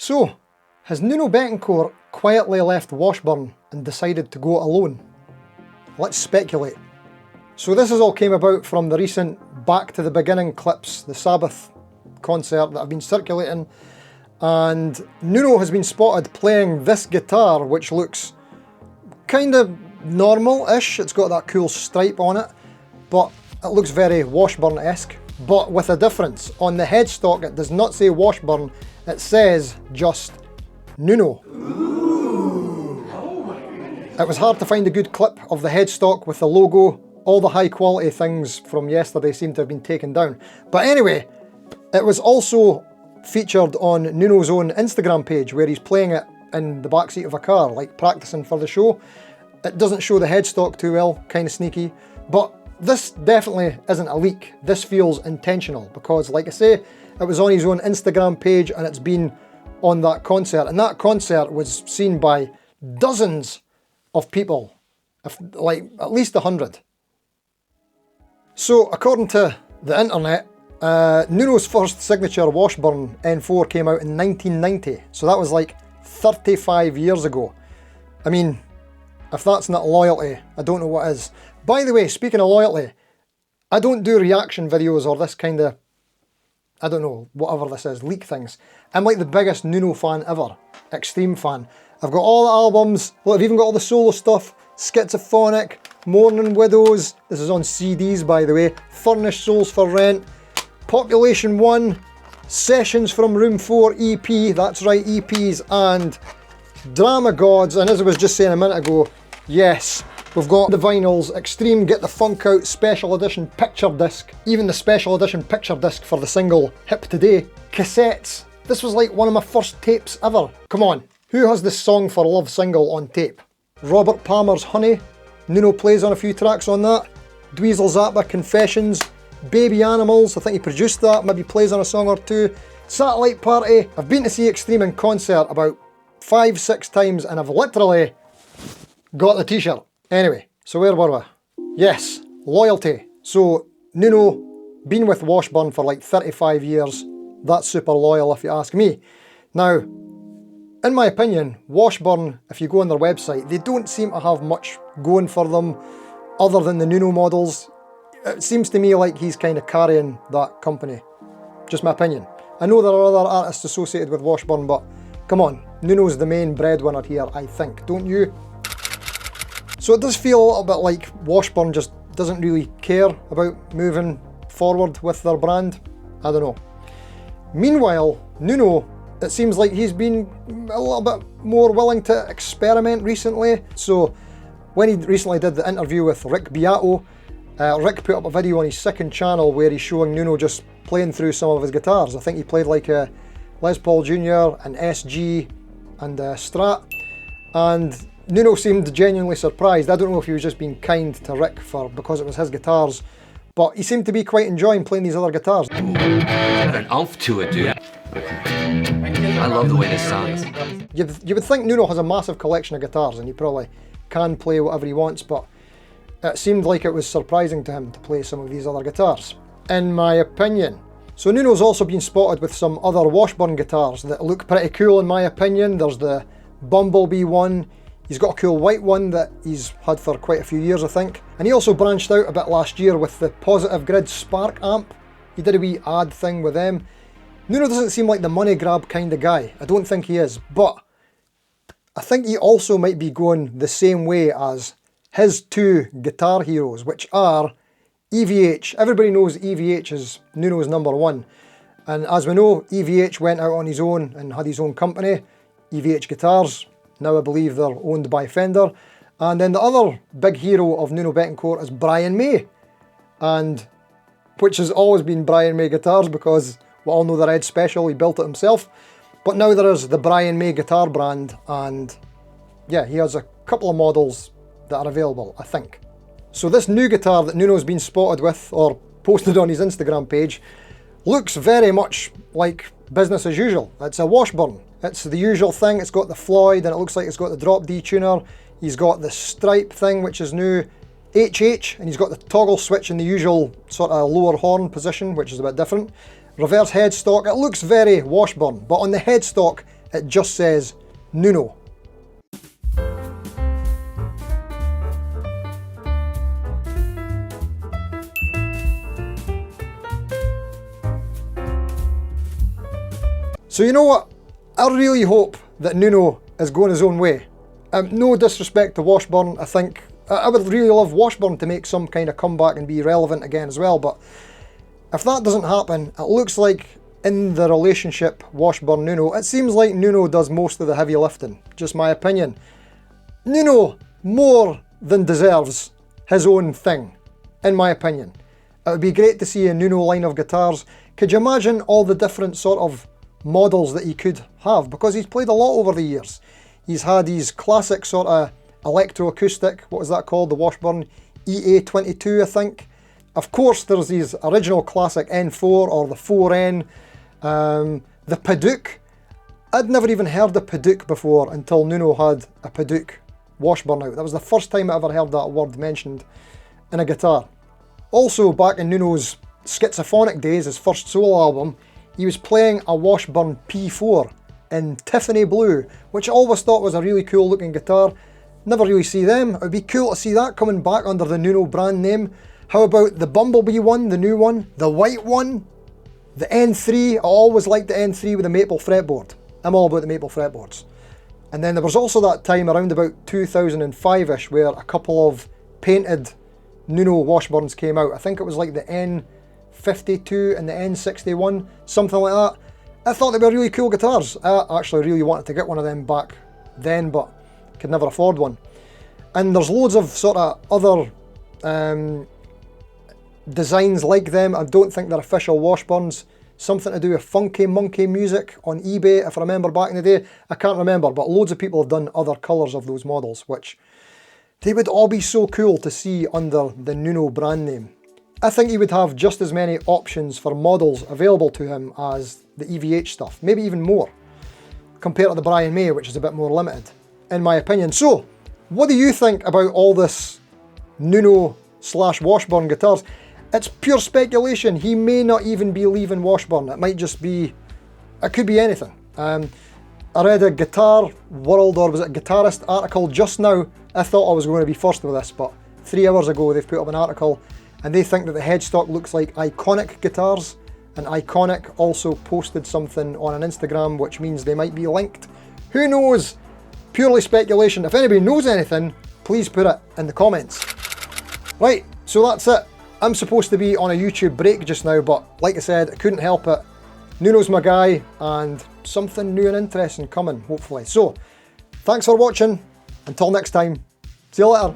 So, has Nuno Bettencourt quietly left Washburn and decided to go it alone? Let's speculate. So this has all came about from the recent Back to the Beginning clips, the Sabbath concert that have been circulating, and Nuno has been spotted playing this guitar, which looks kind of normal-ish. It's got that cool stripe on it, but it looks very Washburn-esque, but with a difference. On the headstock it does not say Washburn, it says just Nuno. It was hard to find a good clip of the headstock with the logo. All the high quality things from yesterday seem to have been taken down. But anyway, it was also featured on Nuno's own Instagram page where he's playing it in the backseat of a car, like practicing for the show. It doesn't show the headstock too well, kind of sneaky. But this definitely isn't a leak. This feels intentional because, like I say, it was on his own Instagram page and it's been on that concert. And that concert was seen by dozens of people, like at least 100. So, according to the internet, Nuno's first signature Washburn N4 came out in 1990, so that was like 35 years ago. I mean, if that's not loyalty, I don't know what is. By the way, speaking of loyalty, I don't do reaction videos or this kind of, I don't know, whatever this is, leak things. I'm like the biggest Nuno fan ever, extreme fan. I've got all the albums, look, I've even got all the solo stuff, Schizophonic, Mourning Widows, this is on CDs by the way, Furnished Souls for Rent, Population 1, Sessions from Room 4 EP, that's right, EPs, and Drama Gods, and as I was just saying a minute ago, yes, we've got the vinyls, Extreme Get the Funk Out Special Edition Picture Disc, even the Special Edition Picture Disc for the single Hip Today, cassettes, this was like one of my first tapes ever. Come on, who has this Song for Love single on tape? Robert Palmer's Honey, Nuno plays on a few tracks on that. Dweezil Zappa, Confessions, Baby Animals, I think he produced that, maybe plays on a song or two. Satellite Party, I've been to see Extreme in concert about 5-6 times and I've literally got the t-shirt. Anyway, so where were we? Yes, loyalty. So Nuno, been with Washburn for like 35 years, that's super loyal if you ask me. Now, in my opinion, Washburn, if you go on their website, they don't seem to have much going for them other than the Nuno models. It seems to me like he's kind of carrying that company. Just my opinion. I know there are other artists associated with Washburn, but come on, Nuno's the main breadwinner here, I think, don't you? So it does feel a little bit like Washburn just doesn't really care about moving forward with their brand. I don't know. Meanwhile, Nuno, it seems like he's been a little bit more willing to experiment recently. So when he recently did the interview with Rick Beato, Rick put up a video on his second channel where he's showing Nuno just playing through some of his guitars. I think he played like a Les Paul Jr., an SG and a Strat. And Nuno seemed genuinely surprised. I don't know if he was just being kind to Rick because it was his guitars, but he seemed to be quite enjoying playing these other guitars. Got an oomph to it, dude. I love the way this sounds. You would think Nuno has a massive collection of guitars and he probably can play whatever he wants, but it seemed like it was surprising to him to play some of these other guitars, in my opinion. So Nuno's also been spotted with some other Washburn guitars that look pretty cool in my opinion. There's the Bumblebee one. He's got a cool white one that he's had for quite a few years, I think. And he also branched out a bit last year with the Positive Grid Spark amp. He did a wee ad thing with them. Nuno doesn't seem like the money grab kind of guy. I don't think he is, but I think he also might be going the same way as his two guitar heroes, which are EVH. Everybody knows EVH is Nuno's #1. And as we know, EVH went out on his own and had his own company, EVH Guitars. Now I believe they're owned by Fender. And then the other big hero of Nuno Bettencourt is Brian May. And which has always been Brian May Guitars because we all know the Red Special, he built it himself. But now there is the Brian May guitar brand, and yeah, he has a couple of models that are available, I think. So this new guitar that Nuno's been spotted with, or posted on his Instagram page, looks very much like business as usual. It's a Washburn. It's the usual thing. It's got the Floyd, and it looks like it's got the drop D tuner. He's got the stripe thing, which is new, HH, and he's got the toggle switch in the usual sort of lower horn position, which is a bit different. Reverse headstock. It looks very Washburn, but on the headstock, it just says Nuno. So you know what? I really hope that Nuno is going his own way. No disrespect to Washburn, I think I would really love Washburn to make some kind of comeback and be relevant again as well, but if that doesn't happen, it looks like in the relationship Washburn-Nuno, it seems like Nuno does most of the heavy lifting, just my opinion. Nuno more than deserves his own thing, in my opinion. It would be great to see a Nuno line of guitars. Could you imagine all the different sort of models that he could have? Because he's played a lot over the years. He's had his classic sort of electroacoustic, what was that called? The Washburn EA22, I think. Of course, there's his original classic N4 or the 4N, the Padauk. I'd never even heard of Padauk before until Nuno had a Padauk Washburn out. That was the first time I ever heard that word mentioned in a guitar. Also, back in Nuno's Schizophonic days, his first solo album, he was playing a Washburn P4 in Tiffany Blue, which I always thought was a really cool looking guitar. Never really see them. It would be cool to see that coming back under the Nuno brand name. How about the Bumblebee one, the new one, the white one, the N3? I always liked the N3 with the maple fretboard. I'm all about the maple fretboards. And then there was also that time around about 2005-ish where a couple of painted Nuno Washburns came out. I think it was like the N52 and the N61, something like that. I thought they were really cool guitars. I actually really wanted to get one of them back then, but could never afford one. And there's loads of sort of other designs like them. I don't think they're official Washburns. Something to do with Funky Monkey music on eBay, if I remember back in the day. I can't remember, but loads of people have done other colours of those models, which they would all be so cool to see under the Nuno brand name. I think he would have just as many options for models available to him as the EVH stuff, maybe even more, compared to the Brian May, which is a bit more limited, in my opinion. So, what do you think about all this Nuno/Washburn guitars? It's pure speculation. He may not even be leaving Washburn. It might just be, it could be anything. I read a Guitar World, or was it a Guitarist article just now. I thought I was going to be first with this, but 3 hours ago they've put up an article and they think that the headstock looks like Iconic guitars, and Iconic also posted something on an Instagram, which means they might be linked. Who knows? Purely speculation. If anybody knows anything, please put it in the comments. Right, so that's it. I'm supposed to be on a YouTube break just now, but like I said, I couldn't help it. Nuno's my guy, and something new and interesting coming, hopefully. So, thanks for watching. Until next time, see you later.